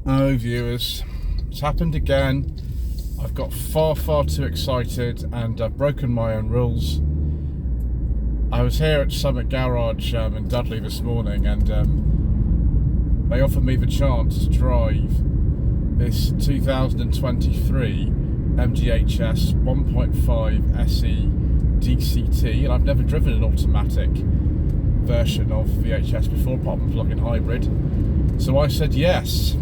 Oh viewers, it's happened again. I've got far too excited and I've broken my own rules. I was here at Summit Garage in Dudley this morning, and they offered me the chance to drive this 2023 MGHS 1.5 SE DCT, and I've never driven an automatic version of VHS before, apart from plug-in hybrid. So I said yes.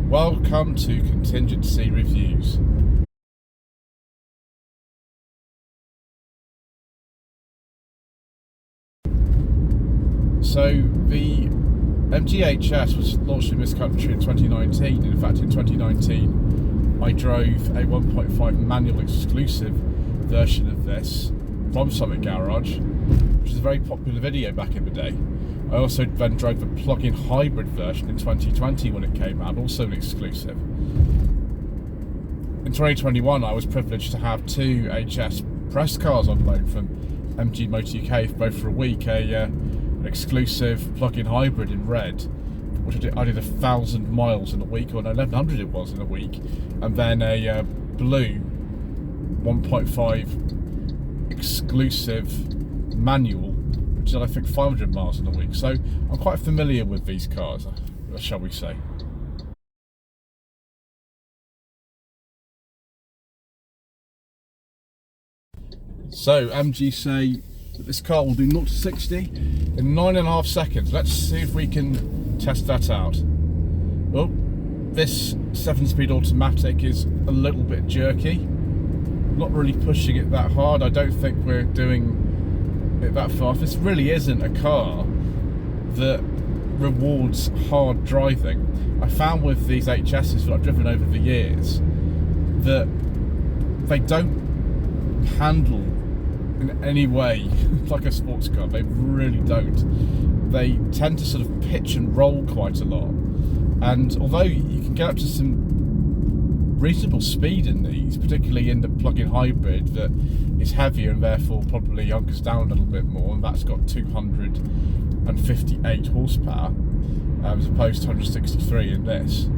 Welcome to Contingency Reviews. So the MGHS was launched in this country in 2019. In fact, in 2019 I drove a 1.5 manual exclusive version of this from Summit Garage, which is a very popular video back in the day. I also then drove the plug-in hybrid version in 2020 when it came out, also an exclusive. In 2021 I was privileged to have two HS press cars on loan from MG Motor UK, both for a week, an exclusive plug-in hybrid in red, which I did 1,000 miles in a week, or no, 1,100 it was in a week, and then a blue 1.5 exclusive manual, which did I think 500 miles in a week. So I'm quite familiar with these cars, shall we say. So MG say that this car will do 0 to 60 in 9.5 seconds. Let's see if we can test that out. Oh, this 7-speed automatic is a little bit jerky. Not really pushing it that hard. I don't think we're doing it that fast. This really isn't a car that rewards hard driving. I found with these HSs that I've driven over the years that they don't handle in any way like a sports car. They really don't. They tend to sort of pitch and roll quite a lot, and although you can get up to some reasonable speed in these, particularly in the plug-in hybrid that is heavier and therefore probably hunkers down a little bit more, and that's got 258 horsepower as opposed to 163 in this.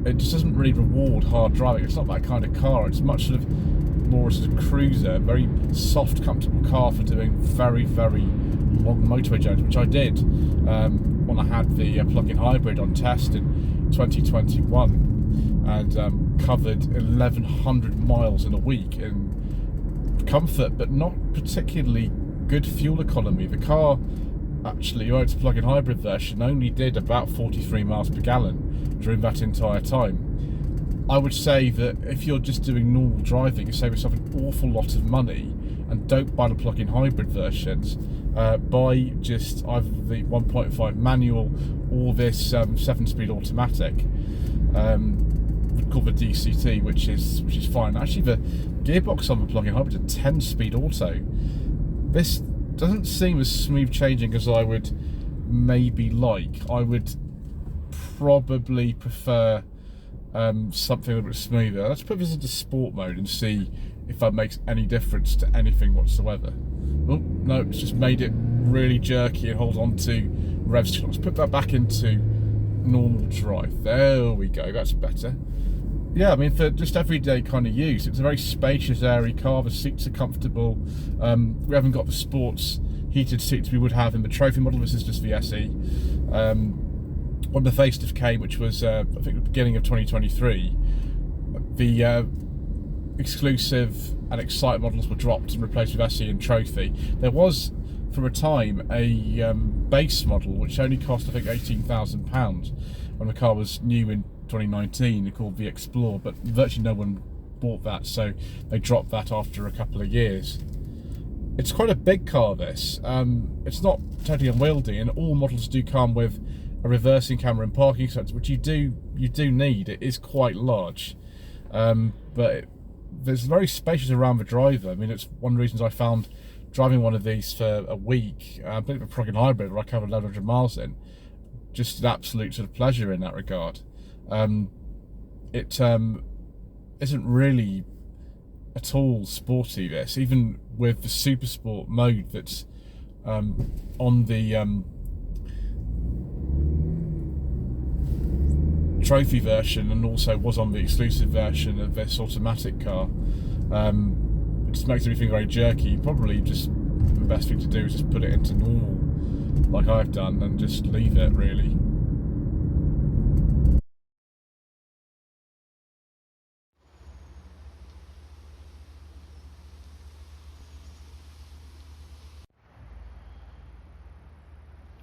It just doesn't really reward hard driving. It's not that kind of car. It's much sort of more as a cruiser, very soft, comfortable car for doing very long motorway journeys, which I did when I had the plug-in hybrid on test in 2021, and covered 1,100 miles in a week in comfort, but not particularly good fuel economy. The car, actually, its plug-in hybrid version only did about 43 miles per gallon during that entire time. I would say that if you're just doing normal driving, you save yourself an awful lot of money, and don't buy the plug-in hybrid versions. Buy just either the 1.5 manual or this 7-speed automatic. We'd call the DCT, which is fine. Actually, the gearbox on the plug-in hybrid is a 10-speed auto. This doesn't seem as smooth changing as I would maybe like. I would probably prefer something a little bit smoother. Let's put this into sport mode and see if that makes any difference to anything whatsoever. Oh no, it's just made it really jerky and hold on to revs. Let's put that back into normal drive. There we go, that's better. Yeah, I mean, for just everyday kind of use, it's a very spacious, airy car. The seats are comfortable. We haven't got the sports heated seats we would have in the trophy model. This is just the SE. When the facelift came, which was I think the beginning of 2023, the exclusive and Excite models were dropped and replaced with SE and Trophy. There was, for a time, a base model which only cost, I think, £18,000 when the car was new in 2019, called the Explorer, but virtually no one bought that, so they dropped that after a couple of years. It's quite a big car, this. It's not totally unwieldy, and all models do come with a reversing camera and parking sensor, which you do need. It is quite large, but there's very spacious around the driver. I mean, it's one of the reasons I found driving one of these for a week, a bit of a plug-in hybrid where I covered 1,100 miles in, just an absolute sort of pleasure in that regard. It isn't really at all sporty, this, even with the super sport mode that's on the trophy version and also was on the exclusive version of this automatic car. It just makes everything very jerky. Probably just the best thing to do is just put it into normal, like I've done, and just leave it, really.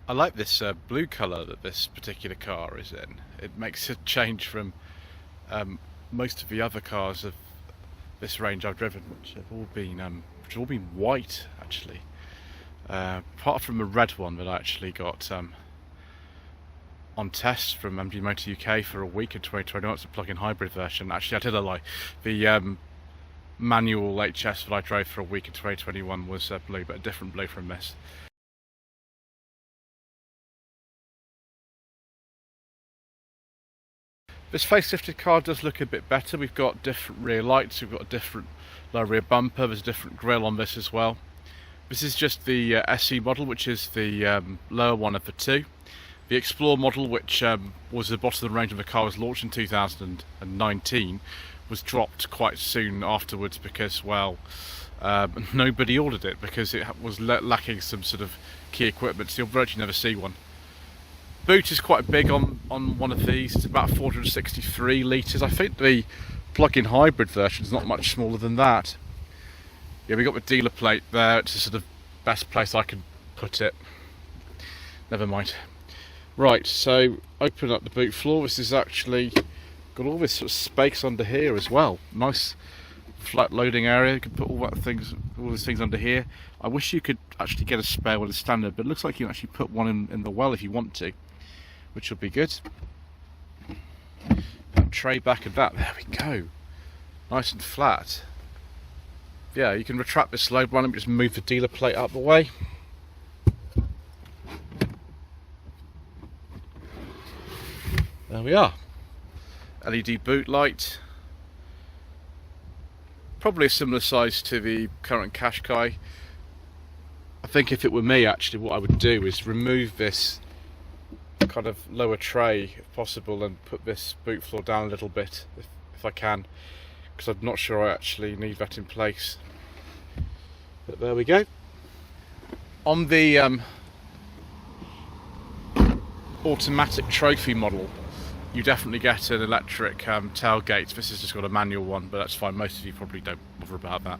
I like this blue colour that this particular car is in. It makes a change from most of the other cars of this range I've driven, which have all been white, actually. Apart from a red one that I actually got on test from MG Motor UK for a week in 2021. It's a plug-in hybrid version. Actually, I did a lie. The manual HS that I drove for a week in 2021 was blue, but a different blue from this. This facelifted car does look a bit better. We've got different rear lights, we've got a different lower rear bumper, there's a different grille on this as well. This is just the SE model, which is the lower one of the two. The Explore model, which was the bottom of the range of the car, was launched in 2019, was dropped quite soon afterwards because, well, nobody ordered it because it was lacking some sort of key equipment, so you'll virtually never see one. Boot is quite big on one of these. It's about 463 litres. I think the plug-in hybrid version is not much smaller than that. Yeah, we got the dealer plate there. It's the sort of best place I can put it. Never mind. Right, so open up the boot floor. This is actually got all this sort of space under here as well. Nice flat loading area. You can put all these things under here. I wish you could actually get a spare one as standard, but it looks like you can actually put one in the well if you want to, which will be good. Tray back of that, there we go. Nice and flat. Yeah, you can retract this load one and just move the dealer plate out the way. There we are. LED boot light. Probably a similar size to the current Qashqai. I think if it were me, actually, what I would do is remove this kind of lower tray if possible and put this boot floor down a little bit if I can, because I'm not sure I actually need that in place. But there we go. On the automatic trophy model, you definitely get an electric tailgate. This has just got a manual one, but that's fine. Most of you probably don't bother about that.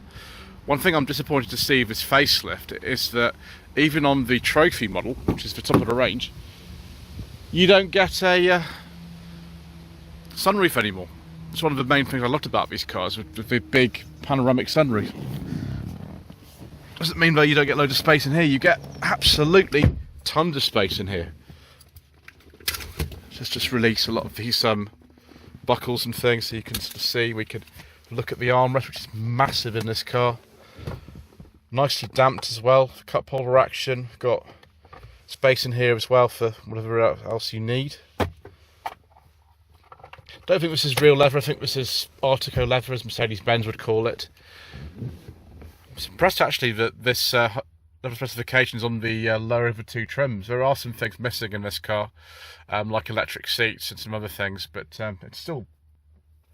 One thing I'm disappointed to see with this facelift is that even on the trophy model, which is the top of the range, you don't get a sunroof anymore. It's one of the main things I loved about these cars, with the big panoramic sunroof. Doesn't mean that you don't get loads of space in here. You get absolutely tons of space in here. Just release a lot of these buckles and things so you can sort of see. We could look at the armrest, which is massive in this car. Nicely damped as well, cup holder action. Got space in here as well for whatever else you need. Don't think this is real leather. I think this is Artico leather, as Mercedes-Benz would call it. I'm impressed actually that this leather specifications on the lower of the two trims. There are some things missing in this car, like electric seats and some other things, but it's still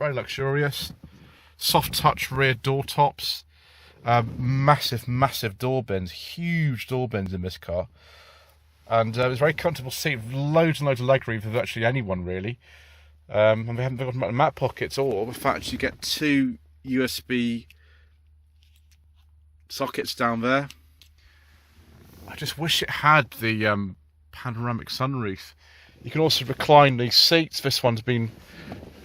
very luxurious. Soft touch rear door tops, massive door bins, huge door bins in this car, and it's a very comfortable seat, loads and loads of leg room for virtually anyone really. And we haven't got mat pockets, or the fact you get two USB sockets down there. I just wish it had the panoramic sunroof. You can also recline these seats. This one's been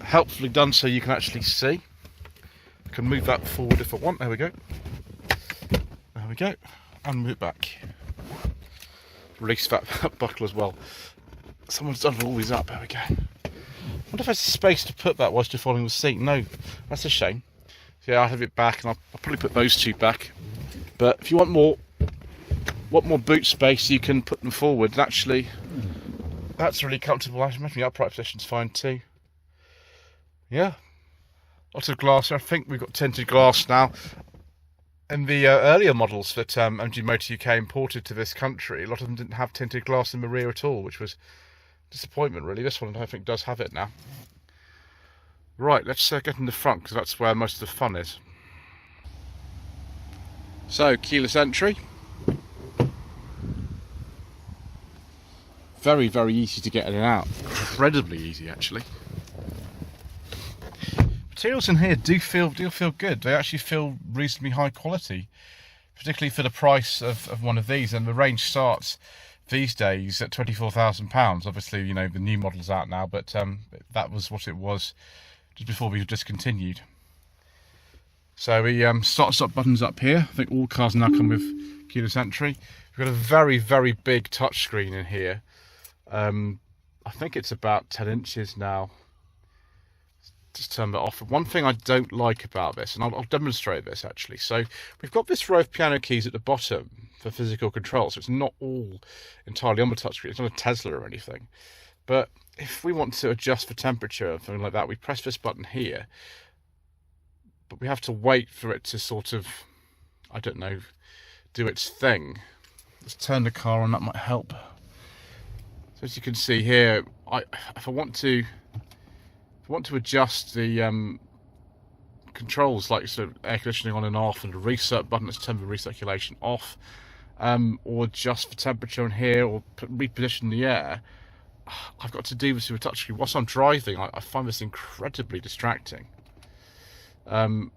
helpfully done so you can actually see. I can move that forward if I want. There we go. There we go. And move it back. Release that buckle as well. Someone's done all these up. There we go. I wonder if there's space to put that whilst you're following the seat. No, that's a shame. So yeah, I'll have it back, and I'll probably put those two back. But if you want more boot space, you can put them forward. And actually, that's really comfortable. I imagine the upright position's fine too. Yeah, lots of glass. I think we've got tinted glass now. In the earlier models that MG Motor UK imported to this country, a lot of them didn't have tinted glass in the rear at all, which was Disappointment, really. This one I think does have it now. Right, let's get in the front, because that's where most of the fun is. So, keyless entry. Very, very easy to get in and out. Incredibly easy, actually. Materials in here do feel good. They actually feel reasonably high quality, particularly for the price of one of these. And the range starts these days at £24,000. Obviously, you know, the new model's out now, but that was what it was just before we discontinued. So we start stop buttons up here. I think all cars now come with keyless entry. We've got a very, very big touchscreen in here. I think it's about 10 inches now. Just turn that off. One thing I don't like about this, and I'll demonstrate this actually. So we've got this row of piano keys at the bottom for physical control, so it's not all entirely on the touchscreen. It's not a Tesla or anything. But if we want to adjust for temperature or something like that, we press this button here. But we have to wait for it to sort of, I don't know, do its thing. Let's turn the car on, that might help. So as you can see here, if I want to adjust the controls, like sort of air conditioning on and off, and the reset button, let's turn the recirculation off, or adjust for temperature in here, or reposition the air, I've got to do this with a touchscreen. Whilst I'm driving, I find this incredibly distracting. The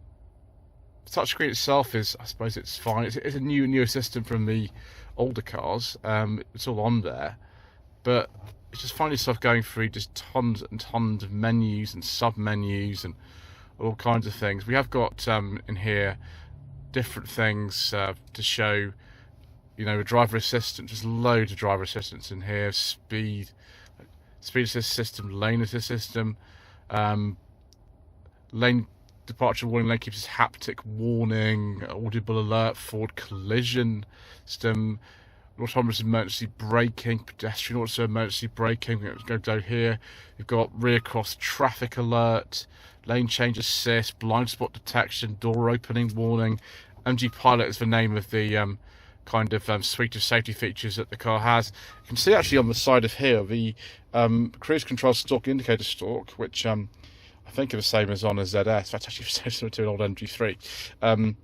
touchscreen itself is, I suppose it's fine. It's a newer system from the older cars. It's all on there. But you just find yourself going through just tons and tons of menus and sub-menus and all kinds of things. We have got in here different things to show, you know, driver assistance. There's loads of driver assistance in here. Speed assist system, lane assist system, lane departure warning, lane keepers, haptic warning, audible alert, forward collision system, autonomous emergency braking, pedestrian auto emergency braking. We're going to go down here. We've got rear cross traffic alert, lane change assist, blind spot detection, door opening warning. MG Pilot is the name of the kind of suite of safety features that the car has. You can see actually on the side of here the cruise control stalk indicator stalk, which I think are the same as on a ZS. That's actually similar to an old MG3.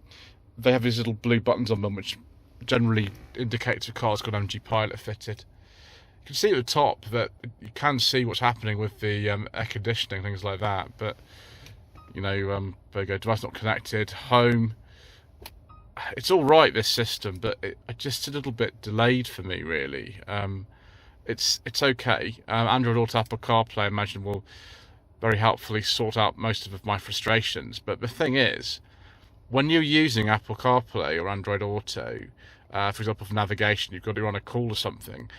They have these little blue buttons on them which generally indicates the car's got MG Pilot fitted. You can see at the top that you can see what's happening with the air conditioning, things like that, but you know, there you go, device not connected, home. It's all right, this system, but it's just a little bit delayed for me, really. It's okay. Android Auto, Apple CarPlay, I imagine, will very helpfully sort out most of my frustrations. But the thing is, when you're using Apple CarPlay or Android Auto, for example, for navigation, you've got to be on a call or something.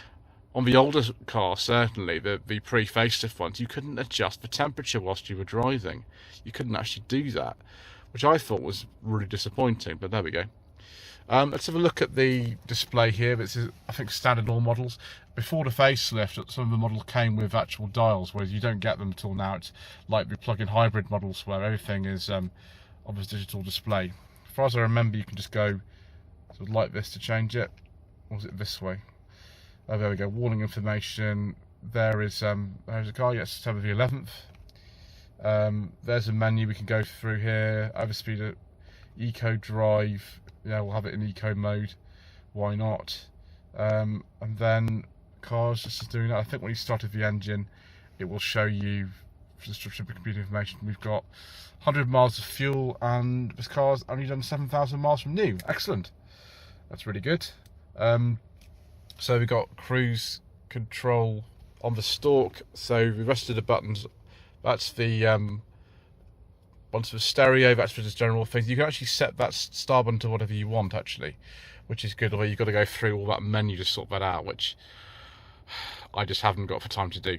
On the older car, certainly, the pre-facelift ones, you couldn't adjust the temperature whilst you were driving. You couldn't actually do that, which I thought was really disappointing, but there we go. Let's have a look at the display here. This is, I think, standard all models. Before the facelift, some of the models came with actual dials, whereas you don't get them at all now. It's like the plug-in hybrid models where everything is on this digital display. As far as I remember, you can just go sort of like this to change it. Or was it this way? Oh, there we go. Warning information. There is there's a car. Yes, September the 11th. There's a menu we can go through here. Overspeed, eco drive. Yeah, we'll have it in eco mode. Why not? And then cars, just doing that. I think when you started the engine, it will show you just computer information. We've got 100 miles of fuel, and this car's only done 7,000 miles from new. Excellent. That's really good. So we've got cruise control on the stalk. So the rest of the buttons, that's the onto the stereo, that's for just general things. You can actually set that star button to whatever you want, actually, which is good. Although you've got to go through all that menu to sort that out, which I just haven't got the time to do.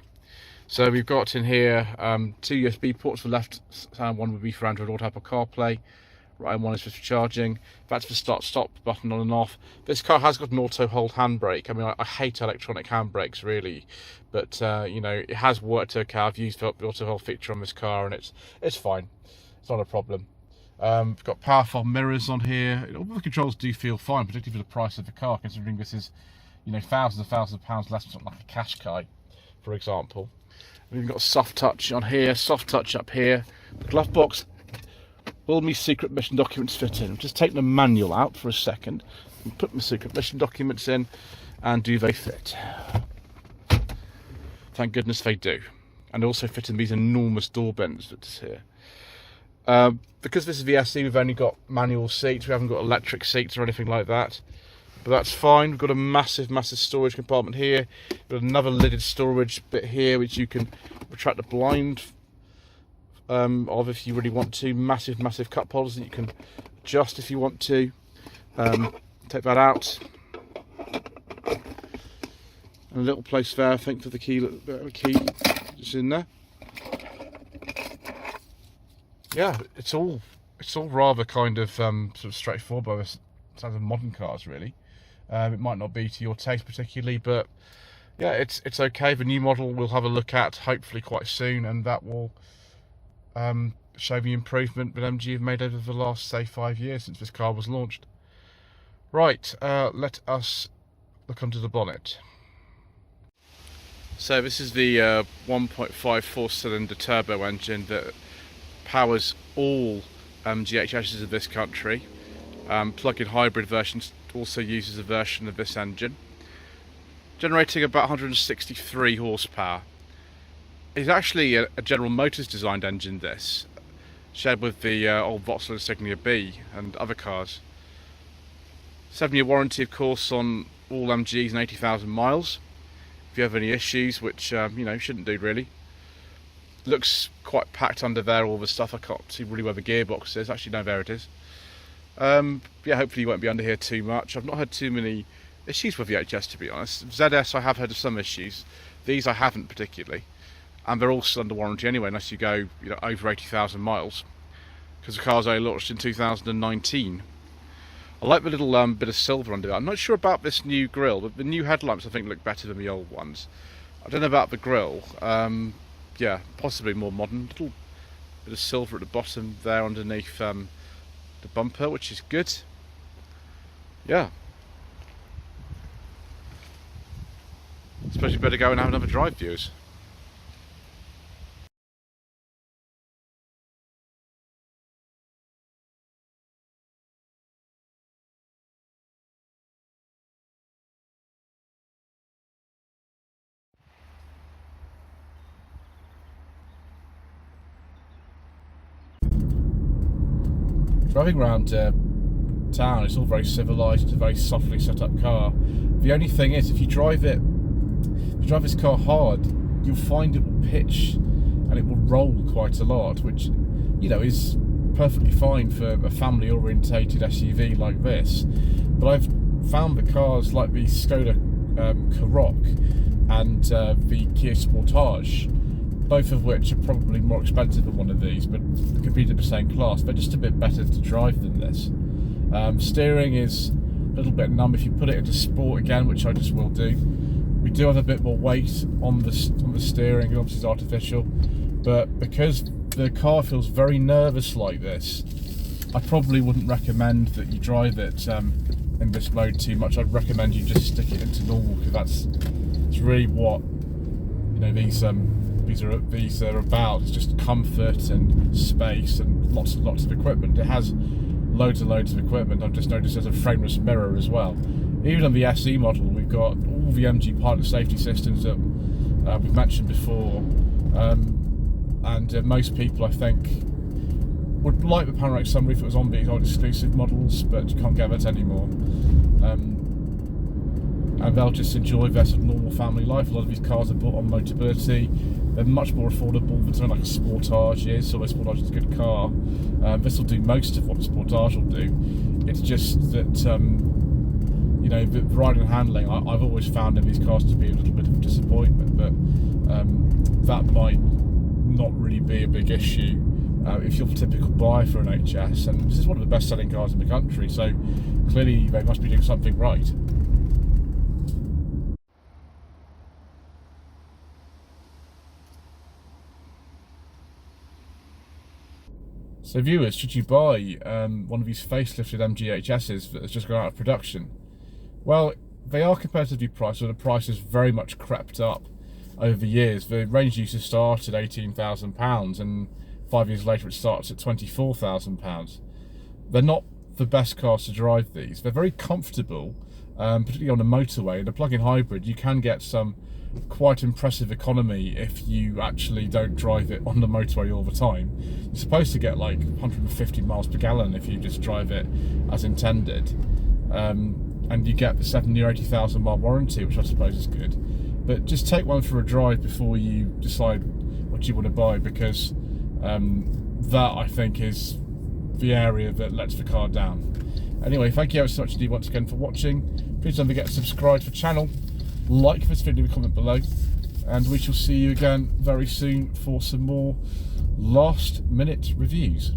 So we've got in here 2 USB ports. For left hand one would be for Android Auto, Apple CarPlay. Right hand one is for charging. That's the start-stop button on and off. This car has got an auto-hold handbrake. I mean, I hate electronic handbrakes, really, but you know, it has worked okay. I've used the auto-hold feature on this car, and it's fine. It's not a problem. We've got powerful mirrors on here. All the controls do feel fine, particularly for the price of the car, considering this is, you know, thousands and thousands of pounds less than something like a Qashqai. for example. We've got soft touch on here, soft touch up here. The glove box, all my secret mission documents fit in. Just take the manual out for a second and put my secret mission documents in, and do they fit? Thank goodness they do. And also fit in these enormous door bends that's here. Because this is the SE, we've only got manual seats, we haven't got electric seats or anything like that. But that's fine. We've got a massive, massive storage compartment here. We've got another lidded storage bit here, which you can retract the blind of if you really want to. Massive, massive cup holders that you can adjust if you want to. Take that out. And a little place there, I think, for the key just in there. Yeah, it's all rather kind of sort of straightforward by the sounds of modern cars, really. It might not be to your taste particularly, but yeah, it's okay. The new model we'll have a look at hopefully quite soon, and that will show the improvement that MG have made over the last, say, 5 years since this car was launched. Right, let us look under the bonnet. So this is the 1.5 4-cylinder turbo engine that powers all GHSs of this country. Plug-in hybrid versions also uses a version of this engine, generating about 163 horsepower. It's actually a General Motors designed engine, this, shared with the old Vauxhall Insignia B and other cars. 7-year warranty, of course, on all MGs and 80,000 miles. If you have any issues, which you know, shouldn't do really. Looks quite packed under there, all the stuff. I can't see really where the gearbox is. Actually, no, there it is. Yeah, hopefully you won't be under here too much. I've not had too many issues with the HS, to be honest. ZS, I have heard of some issues. These I haven't particularly, and they're all still under warranty anyway, unless you go, you know, over 80,000 miles, because the car's only launched in 2019. I like the little bit of silver under there. I'm not sure about this new grille, but the new headlamps I think look better than the old ones. I don't know about the grille. Yeah, possibly more modern. Little bit of silver at the bottom there underneath the bumper, which is good. Yeah. I suppose you better go and have another drive, viewers. Driving around town, it's all very civilised. It's a very softly set up car. The only thing is, if you drive this car hard, you'll find it will pitch and it will roll quite a lot, which, you know, is perfectly fine for a family orientated SUV like this. But I've found that cars like the Skoda Karoq and the Kia Sportage, both of which are probably more expensive than one of these, but compete in the same class, they're just a bit better to drive than this. Steering is a little bit numb. If you put it into sport again, which I just will do, we do have a bit more weight on the steering. Obviously it's artificial, but because the car feels very nervous like this, I probably wouldn't recommend that you drive it in this mode too much. I'd recommend you just stick it into normal, because it's really what, you know, these are about. It's just comfort and space and lots and lots of equipment. It has loads and loads of equipment. I've just noticed there's a frameless mirror as well. Even on the SE model, we've got all the MG pilot safety systems that we've mentioned before, and most people, I think, would like the panoramic sunroof if it was on these old exclusive models, but you can't get that anymore. And they'll just enjoy their sort of normal family life. A lot of these cars are bought on Motability. They're much more affordable than something like a Sportage is, so a Sportage is a good car. This will do most of what the Sportage will do. It's just that, you know, the riding and handling, I've always found in these cars to be a little bit of a disappointment, but that might not really be a big issue if you're the typical buyer for an HS, and this is one of the best selling cars in the country, so clearly they must be doing something right. So viewers, should you buy one of these facelifted MGHSs that has just gone out of production? Well, they are competitively priced, so the price has very much crept up over the years. The range used to start at £18,000 and 5 years later it starts at £24,000. They're not the best cars to drive these. They're very comfortable, particularly on a motorway. In a plug-in hybrid you can get some quite impressive economy if you actually don't drive it on the motorway all the time. You're supposed to get like 150 miles per gallon if you just drive it as intended, and you get the 70 or 80,000 mile warranty, which I suppose is good. But just take one for a drive before you decide what you want to buy, because that I think is the area that lets the car down. Anyway, thank you ever so much indeed once again for watching. Please don't forget to subscribe to the channel, like this video, comment below, and we shall see you again very soon for some more last minute reviews.